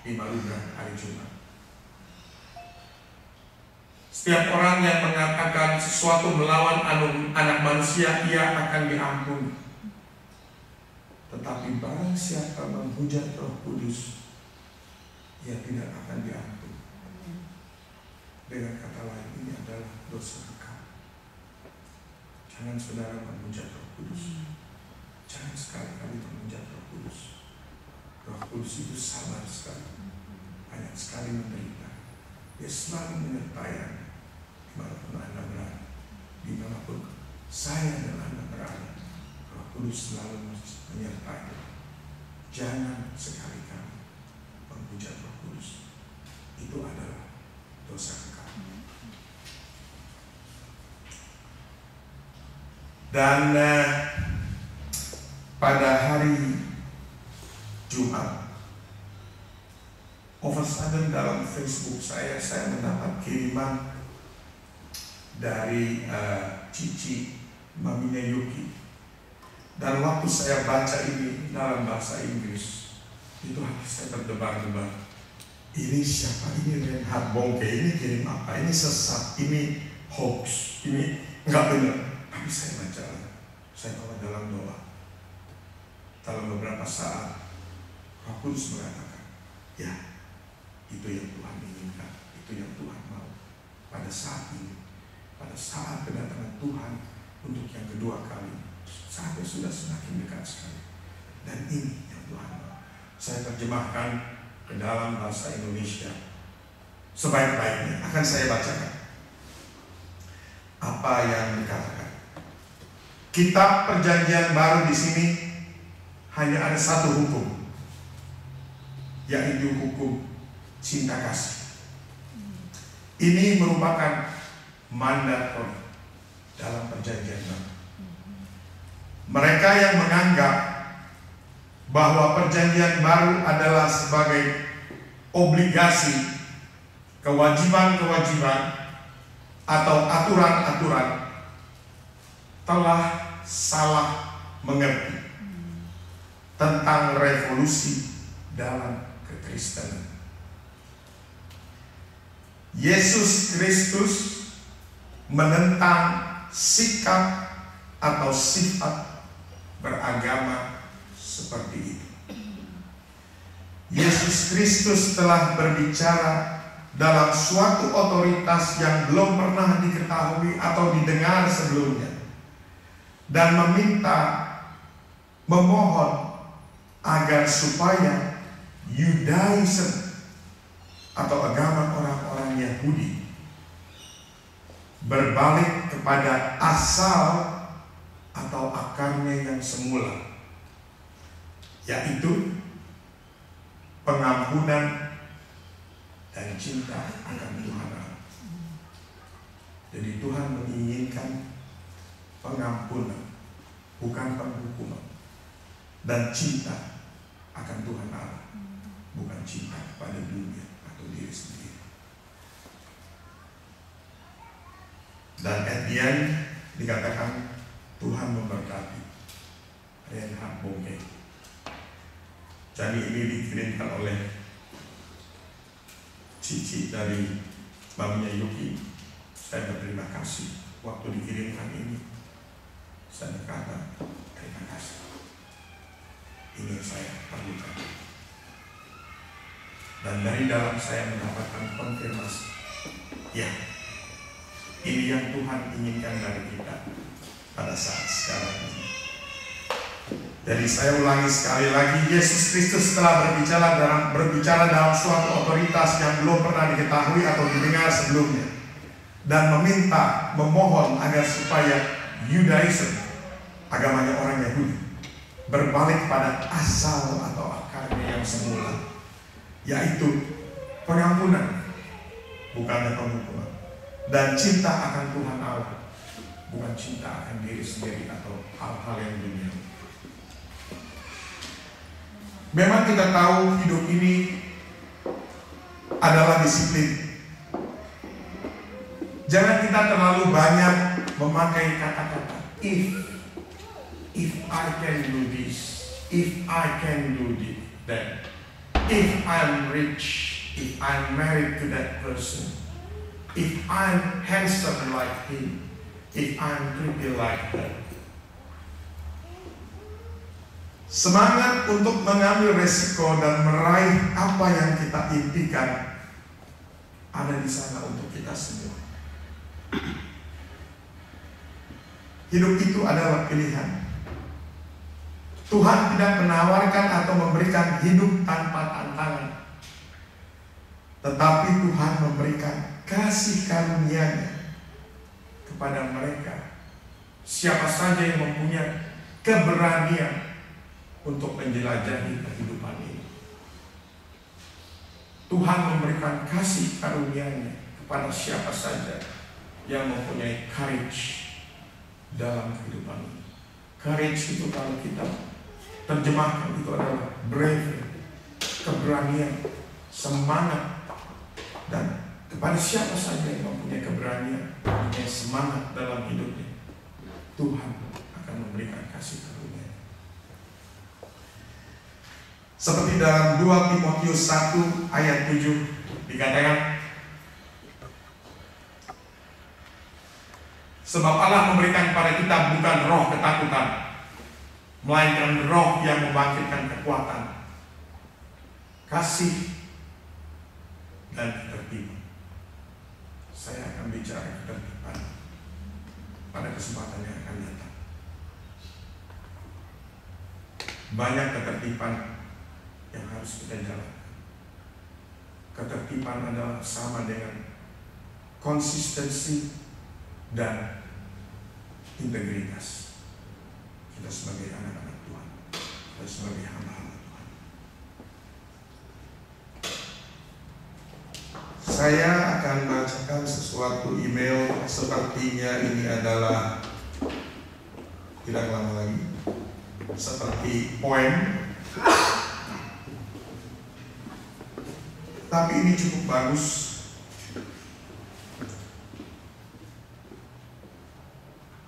di Malubra hari Jumat. Setiap orang yang mengatakan sesuatu melawan anak manusia, ia akan diampuni. Tetapi barang siapa menghujat Roh Kudus, ia tidak akan diampuni. Dengan kata lain, ini adalah dosa kamu. Jangan saudara menghujat Roh Kudus. Jangan sekali-kali menghujat Roh Kudus. Roh Kudus itu sabar sekali. banyak sekali menderita. Dia selalu menyertai Anda dimanapun Anda berada. Dimanapun saya dan Anda berada, Roh Kudus selalu menyertai. Jangan sekali-kali menghujat Roh Kudus. Itu adalah dosa kekal. Dan pada hari Jumat, oversudden dalam Facebook saya mendapat kiriman dari Cici, maminya Yuki. Dan waktu saya baca ini dalam bahasa Inggris, itu hati saya berdebar-debar. Ini siapa? Ini Reinhard Bonnke. Ini kirim apa? Ini sesat. Ini hoax. Ini nggak benar. Tapi saya baca, saya bawa dalam doa. Dalam beberapa saat, Roh Kudus mengatakan, ya, itu yang Tuhan inginkan, itu yang Tuhan mau. Pada saat ini, pada saat kedatangan Tuhan untuk yang kedua kali, saatnya sudah semakin dekat sekali. Dan ini yang Tuhan mau. Saya terjemahkan ke dalam bahasa Indonesia sebaik-baiknya. Akan saya bacakan apa yang dikatakan. Kitab Perjanjian Baru di sini hanya ada satu hukum, yaitu hukum cinta kasih. Ini merupakan mandatori dalam Perjanjian Baru. Mereka yang menganggap bahwa Perjanjian Baru adalah sebagai obligasi, kewajiban-kewajiban atau aturan-aturan telah salah mengerti tentang revolusi dalam kekristenan. Yesus Kristus menentang sikap atau sifat beragama seperti itu. Yesus Kristus telah berbicara dalam suatu otoritas yang belum pernah diketahui atau didengar sebelumnya, dan memohon agar supaya Yudaism atau agama orang-orang Yahudi berbalik kepada asal atau akarnya yang semula, yaitu pengampunan dan cinta akan Tuhan Allah. Jadi Tuhan menginginkan pengampunan, bukan penghukuman, dan cinta akan Tuhan Allah, bukan cinta kepada dunia atau diri sendiri. Dan at the end dikatakan Tuhan memberkati Reinhard Bonnke. Jadi ini dikirimkan oleh Cici dari maminya Yuki. Saya berterima kasih. Waktu dikirimkan ini, saya berkata terima kasih. Ini yang saya perlukan. Dan dari dalam saya mendapatkan konfirmasi, ya, ini yang Tuhan inginkan dari kita pada saat sekarang ini. Jadi saya ulangi sekali lagi, Yesus Kristus telah berbicara dalam suatu otoritas yang belum pernah diketahui atau didengar sebelumnya, dan memohon agar supaya Yudaism, agamanya orang Yahudi, berbalik pada asal atau akarnya yang semula, yaitu pengampunan, bukan penghukuman, dan cinta akan Tuhan Allah, bukan cinta akan diri sendiri atau hal-hal yang duniawi. Memang kita tahu hidup ini adalah disiplin. Jangan kita terlalu banyak memakai kata-kata if I can do this, if I can do that, if I'm rich, if I'm married to that person, if I'm handsome like him, if I'm pretty like her. Semangat untuk mengambil resiko dan meraih apa yang kita impikan ada di sana untuk kita semua. Hidup itu adalah pilihan. Tuhan tidak menawarkan atau memberikan hidup tanpa tantangan. tetapi Tuhan memberikan kasih karunia-Nya kepada mereka, siapa saja yang mempunyai keberanian untuk menjelajahi kehidupan ini. Tuhan memberikan kasih karunia-Nya kepada siapa saja yang mempunyai courage dalam kehidupan ini. Courage itu kalau kita terjemahkan itu adalah brave, keberanian, semangat. Dan kepada siapa saja yang mempunyai keberanian, mempunyai semangat dalam hidupnya, Tuhan akan memberikan kasih karunia. Seperti dalam 2 Timotius 1 ayat 7 dikatakan, sebab Allah memberikan kepada kita bukan roh ketakutan, melainkan roh yang membangkitkan kekuatan, kasih, dan ketertiban. Saya akan bicara ketertiban pada kesempatan yang akan datang. Banyak ketertiban yang harus kita jalankan. Ketertiban adalah sama dengan konsistensi dan integritas. Kita sebagai anak-anak Tuhan, kita sebagai hamba-hamba Tuhan. Saya akan bacakan sesuatu email, sepertinya ini adalah tidak lama lagi, seperti poem, tapi ini cukup bagus.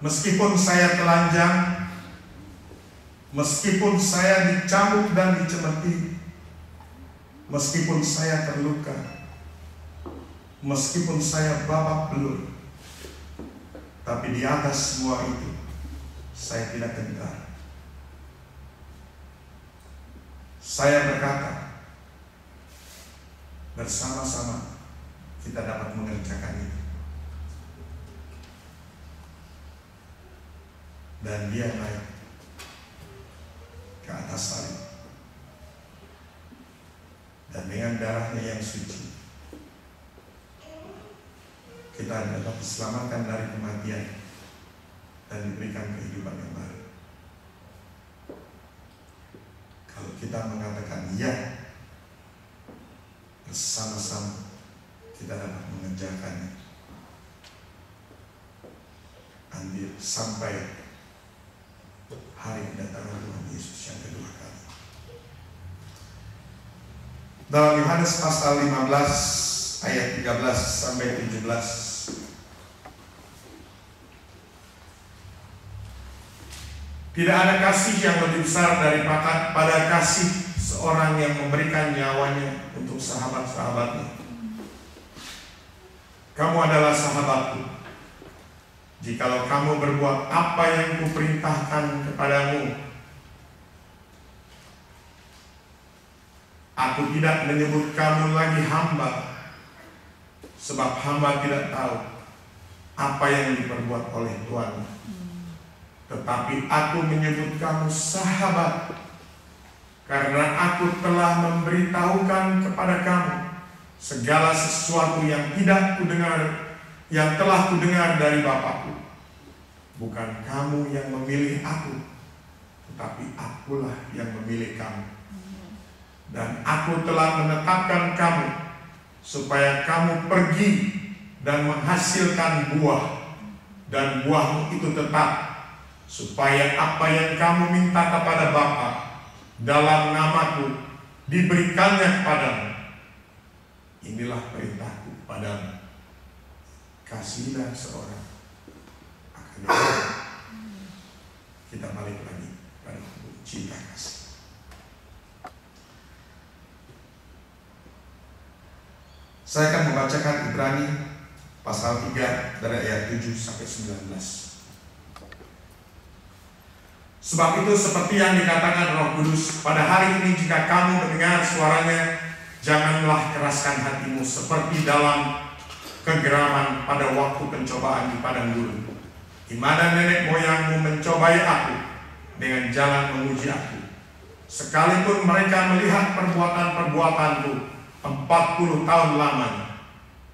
Meskipun saya telanjang, meskipun saya dicambuk dan dicemeti, meskipun saya terluka, meskipun saya babak belur, tapi di atas semua itu saya tidak gentar. Saya berkata, bersama-sama kita dapat mengerjakan itu. Dan Dia naik ke atas salib, dan dengan darah-Nya yang suci kita dapat diselamatkan dari kematian dan diberikan kehidupan yang baru. Kalau kita mengatakan ya, bersama-sama kita dapat mengerjakannya sampai hari kedatangan Tuhan Yesus yang kedua kali. Dalam Yohanes pasal 15 ayat 13 sampai 17, tidak ada kasih yang lebih besar daripada kasih seorang yang memberikan nyawanya untuk sahabat-sahabatnya. Kamu adalah sahabatku jikalau kamu berbuat apa yang kuperintahkan kepadamu. Aku tidak menyebut kamu lagi hamba, sebab hamba tidak tahu apa yang diperbuat oleh Tuhan. Tetapi aku menyebut kamu sahabat, karena aku telah memberitahukan kepada kamu segala sesuatu yang telah kudengar dari Bapakku. Bukan kamu yang memilih aku, tetapi akulah yang memilih kamu. Dan aku telah menetapkan kamu supaya kamu pergi dan menghasilkan buah, dan buahmu itu tetap, supaya apa yang kamu minta kepada Bapa dalam namaku diberikannya kepadamu. Inilah perintahku padamu, kasihilah seorang akan yang lain. Kita balik lagi pada cinta kasih. Saya akan membacakan Ibrani pasal 3 dari ayat 7 sampai 19. Sebab itu seperti yang dikatakan Roh Kudus, pada hari ini jika kamu mendengar suaranya, janganlah keraskan hatimu seperti dalam kegeraman pada waktu pencobaan di padang gurun, di mana nenek moyangmu mencobai aku dengan jalan menguji aku. Sekalipun mereka melihat perbuatan-perbuatanku 40 tahun lamanya.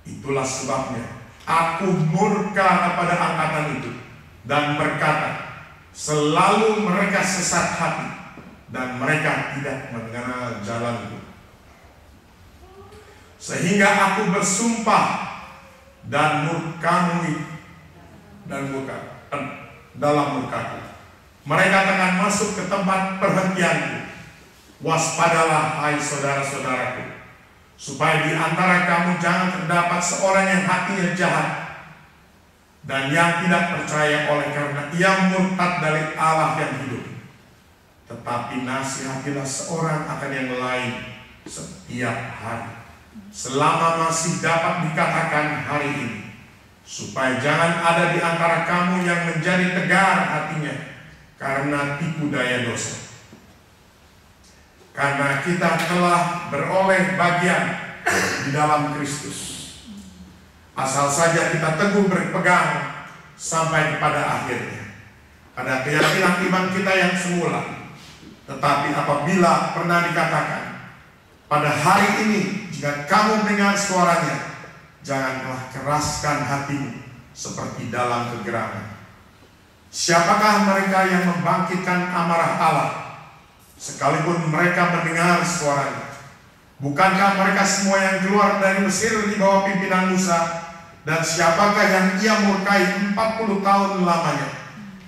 Itulah sebabnya aku murka kepada angkatan itu dan berkata, selalu mereka sesat hati dan mereka tidak mengenal jalanku. Sehingga aku bersumpah dan dalam murkaku, mereka akan masuk ke tempat perhentianku. Waspadalah, hai saudara-saudaraku, supaya di antara kamu jangan terdapat seorang yang hatinya jahat dan yang tidak percaya oleh karena ia murtad dari Allah yang hidup. Tetapi nasihatilah seorang akan yang lain setiap hari, selama masih dapat dikatakan hari ini, supaya jangan ada di antara kamu yang menjadi tegar hatinya karena tipu daya dosa. Karena kita telah beroleh bagian di dalam Kristus, asal saja kita teguh berpegang sampai kepada akhirnya, pada keyakinan iman kita yang semula. Tetapi apabila pernah dikatakan, pada hari ini jika kamu mendengar suaranya, janganlah keraskan hatimu seperti dalam kegeraman. Siapakah mereka yang membangkitkan amarah Allah, sekalipun mereka mendengar suaranya? Bukankah mereka semua yang keluar dari Mesir di bawah pimpinan Musa? Dan siapakah yang ia murkai 40 tahun lamanya?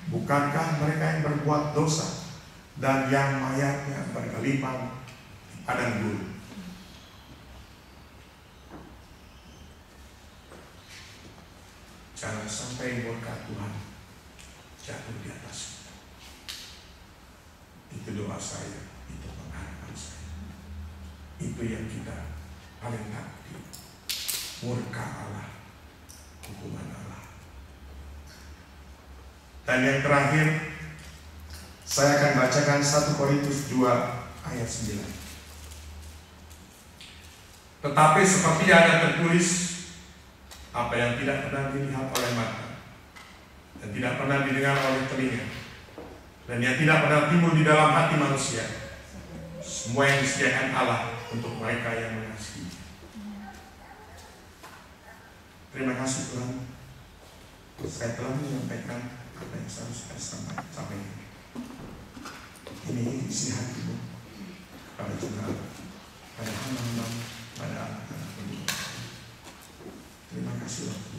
Bukankah mereka yang berbuat dosa dan yang mayatnya bergelimang di padang gurun? Jangan sampai murka Tuhan jatuh di atas kita. Itu doa saya, itu pengharapan saya. Itu yang kita paling takut. Murka Allah, hukuman Allah. Dan yang terakhir, saya akan bacakan 1 Korintus 2 ayat 9. Tetapi seperti ada tertulis, apa yang tidak pernah dilihat oleh mata dan tidak pernah didengar oleh telinga dan yang tidak pernah timbul di dalam hati manusia, semua yang disediakan Allah untuk mereka yang mengasihi. Terima kasih Tuhan, saya telah menyampaikan apa yang saya sampaikan. Ini isi hatimu kepada jemaat, pada hamba-hamba, pada anak-anak. Terima kasih.